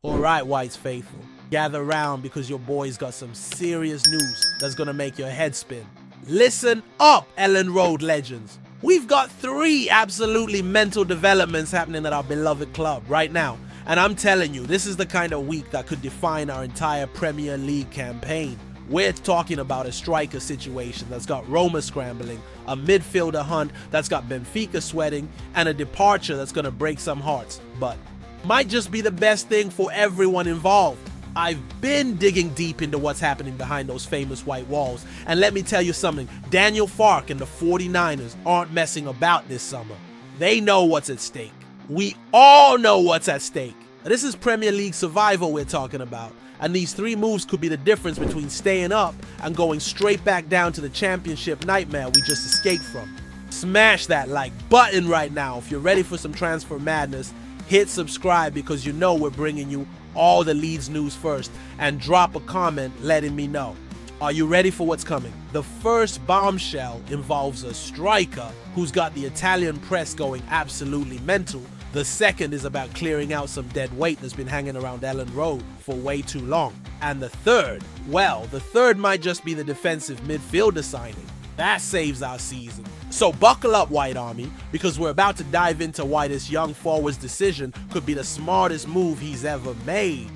Alright, Whites faithful, gather round because your boy's got some serious news that's gonna make your head spin. Listen up, Elland Road legends. We've got 3 absolutely mental developments happening at our beloved club right now. And I'm telling you, this is the kind of week that could define our entire Premier League campaign. We're talking about a striker situation that's got Roma scrambling, a midfielder hunt that's got Benfica sweating, and a departure that's gonna break some hearts, but might just be the best thing for everyone involved. I've been digging deep into what's happening behind those famous white walls, and let me tell you something, Daniel Farke and the 49ers aren't messing about this summer. They know what's at stake. We all know what's at stake. This is Premier League survival we're talking about, and these 3 moves could be the difference between staying up and going straight back down to the championship nightmare we just escaped from. Smash that like button right now if you're ready for some transfer madness. Hit subscribe because you know we're bringing you all the Leeds news first, and drop a comment letting me know. Are you ready for what's coming? The first bombshell involves a striker who's got the Italian press going absolutely mental. The second is about clearing out some dead weight that's been hanging around Elland Road for way too long. And the third, well, the third might just be the defensive midfielder signing. That saves our season. So buckle up, White Army, because we're about to dive into why this young forward's decision could be the smartest move he's ever made.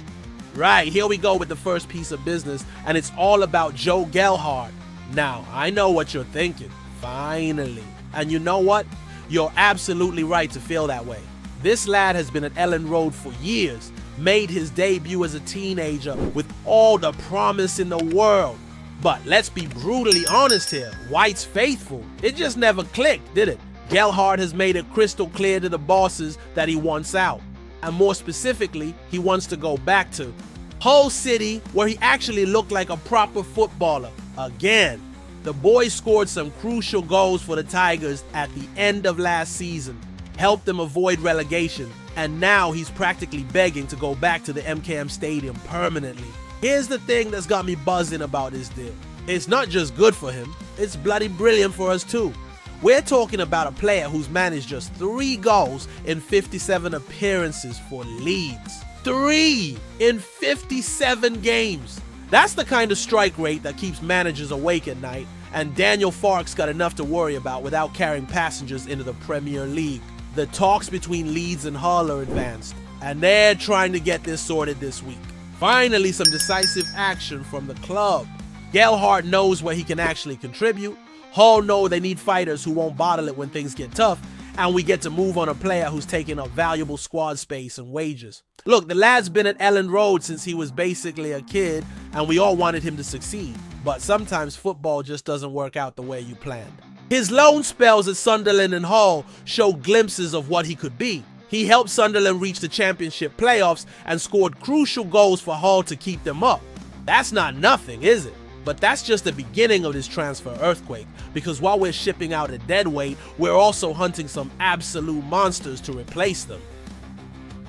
Right, here we go with the first piece of business, and it's all about Joe Gelhardt. Now, I know what you're thinking. Finally. And you know what? You're absolutely right to feel that way. This lad has been at Elland Road for years, made his debut as a teenager with all the promise in the world. But let's be brutally honest here, White's faithful. It just never clicked, did it? Gelhardt has made it crystal clear to the bosses that he wants out. And more specifically, he wants to go back to Hull City, where he actually looked like a proper footballer. Again, the boy scored some crucial goals for the Tigers at the end of last season, helped them avoid relegation, and now he's practically begging to go back to the MKM Stadium permanently. Here's the thing that's got me buzzing about this deal. It's not just good for him, it's bloody brilliant for us too. We're talking about a player who's managed just 3 goals in 57 appearances for Leeds. 3 in 57 games. That's the kind of strike rate that keeps managers awake at night, and Daniel Farke's got enough to worry about without carrying passengers into the Premier League. The talks between Leeds and Hull are advanced, and they're trying to get this sorted this week. Finally, some decisive action from the club. Gelhardt knows where he can actually contribute. Hull know they need fighters who won't bottle it when things get tough, and we get to move on a player who's taking up valuable squad space and wages. Look, the lad's been at Elland Road since he was basically a kid, and we all wanted him to succeed. But sometimes football just doesn't work out the way you planned. His loan spells at Sunderland and Hull show glimpses of what he could be. He helped Sunderland reach the championship playoffs and scored crucial goals for Hull to keep them up. That's not nothing, is it? But that's just the beginning of this transfer earthquake, because while we're shipping out a deadweight, we're also hunting some absolute monsters to replace them.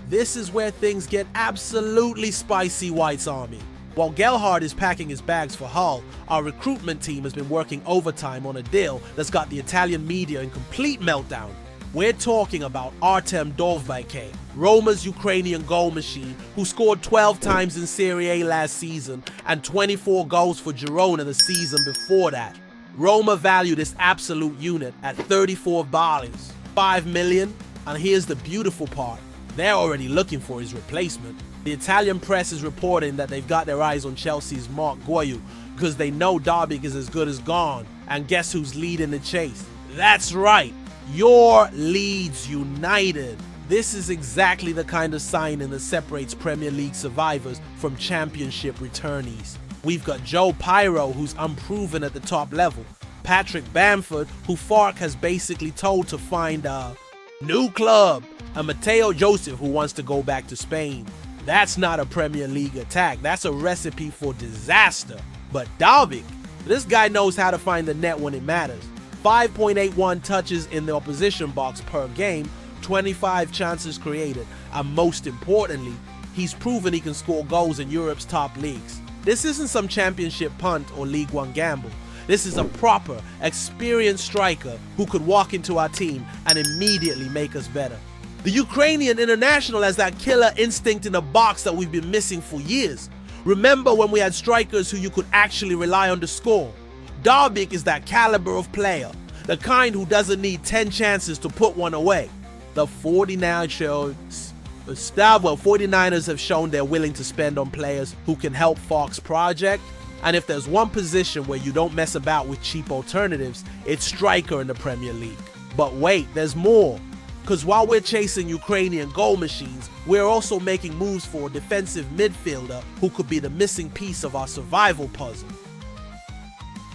This is where things get absolutely spicy, White's Army. While Gelhardt is packing his bags for Hull, our recruitment team has been working overtime on a deal that's got the Italian media in complete meltdown. We're talking about Artem Dovbyk, Roma's Ukrainian goal machine, who scored 12 times in Serie A last season and 24 goals for Girona the season before that. Roma value this absolute unit at 34 balls, 5 million, and here's the beautiful part. They're already looking for his replacement. The Italian press is reporting that they've got their eyes on Chelsea's Mark Guehi because they know Dovbyk is as good as gone, and guess who's leading the chase? That's right. Your Leeds United. This is exactly the kind of signing that separates Premier League survivors from championship returnees. We've got Joe Pyro, who's unproven at the top level, Patrick Bamford, who Farke has basically told to find a new club, and Mateo Joseph, who wants to go back to Spain. That's not a Premier League attack, that's a recipe for disaster. But Dovbyk, this guy knows how to find the net when it matters. 5.81 touches in the opposition box per game, 25 chances created, and most importantly, he's proven he can score goals in Europe's top leagues. This isn't some championship punt or League One gamble. This is a proper, experienced striker who could walk into our team and immediately make us better. The Ukrainian international has that killer instinct in the box that we've been missing for years. Remember when we had strikers who you could actually rely on to score? Darbik is that caliber of player, the kind who doesn't need 10 chances to put one away. The 49ers have shown they're willing to spend on players who can help Fox project, and if there's one position where you don't mess about with cheap alternatives, it's striker in the Premier League. But wait, there's more. Because while we're chasing Ukrainian goal machines, we're also making moves for a defensive midfielder who could be the missing piece of our survival puzzle.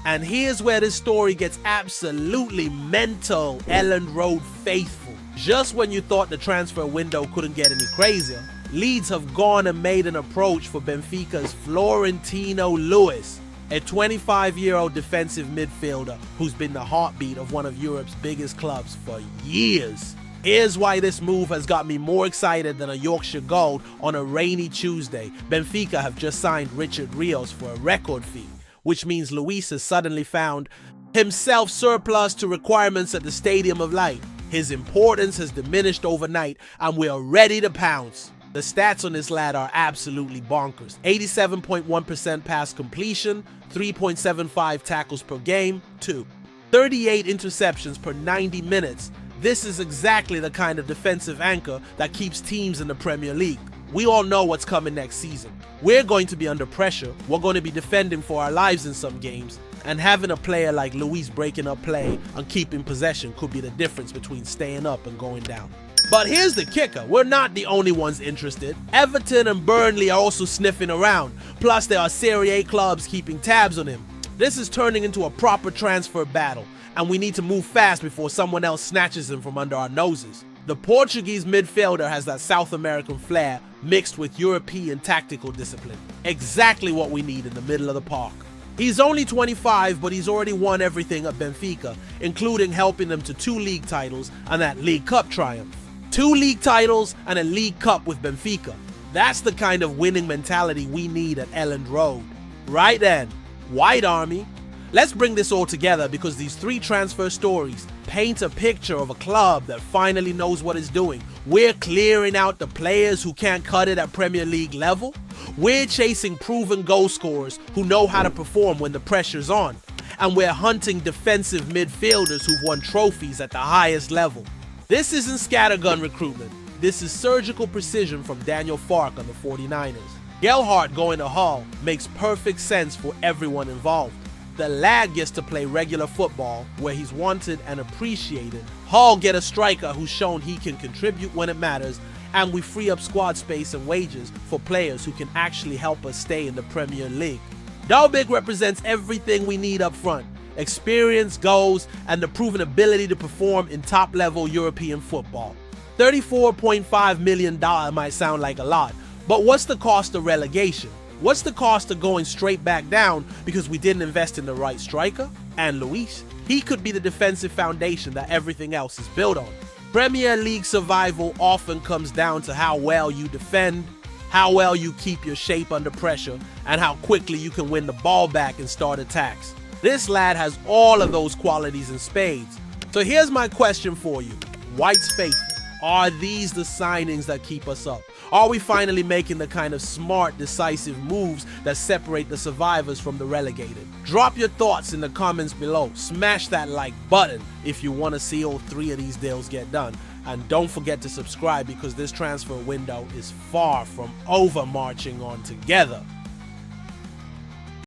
And here's where this story gets absolutely mental, Elland Road faithful. Just when you thought the transfer window couldn't get any crazier, Leeds have gone and made an approach for Benfica's Florentino Lewis, a 25-year-old defensive midfielder who's been the heartbeat of one of Europe's biggest clubs for years. Here's why this move has got me more excited than a Yorkshire Gold on a rainy Tuesday. Benfica have just signed Richard Rios for a record fee, which means Luis has suddenly found himself surplus to requirements at the Stadium of Light. His importance has diminished overnight and we are ready to pounce. The stats on this lad are absolutely bonkers. 87.1% pass completion, 3.75 tackles per game, 38 interceptions per 90 minutes. This is exactly the kind of defensive anchor that keeps teams in the Premier League. We all know what's coming next season. We're going to be under pressure, we're going to be defending for our lives in some games, and having a player like Luis breaking up play and keeping possession could be the difference between staying up and going down. But here's the kicker, we're not the only ones interested. Everton and Burnley are also sniffing around, plus there are Serie A clubs keeping tabs on him. This is turning into a proper transfer battle, and we need to move fast before someone else snatches him from under our noses. The Portuguese midfielder has that South American flair mixed with European tactical discipline. Exactly what we need in the middle of the park. He's only 25, but he's already won everything at Benfica, including helping them to 2 league titles and that League Cup triumph. 2 league titles and a League Cup with Benfica. That's the kind of winning mentality we need at Elland Road. Right then, White Army. Let's bring this all together because these 3 transfer stories paint a picture of a club that finally knows what it's doing. We're clearing out the players who can't cut it at Premier League level. We're chasing proven goal scorers who know how to perform when the pressure's on. And we're hunting defensive midfielders who've won trophies at the highest level. This isn't scattergun recruitment. This is surgical precision from Daniel Fark on the 49ers. Gelhardt going to Hull makes perfect sense for everyone involved. The lad gets to play regular football where he's wanted and appreciated. Hull get a striker who's shown he can contribute when it matters, and we free up squad space and wages for players who can actually help us stay in the Premier League. Dalbig represents everything we need up front. Experience, goals, and the proven ability to perform in top-level European football. $34.5 million might sound like a lot, but what's the cost of relegation? What's the cost of going straight back down because we didn't invest in the right striker? And Luis, he could be the defensive foundation that everything else is built on. Premier League survival often comes down to how well you defend, how well you keep your shape under pressure, and how quickly you can win the ball back and start attacks. This lad has all of those qualities in spades. So here's my question for you. White's faithful. Are these the signings that keep us up? Are we finally making the kind of smart, decisive moves that separate the survivors from the relegated? Drop your thoughts in the comments below. Smash that like button if you want to see all 3 of these deals get done. And don't forget to subscribe because this transfer window is far from over marching on together.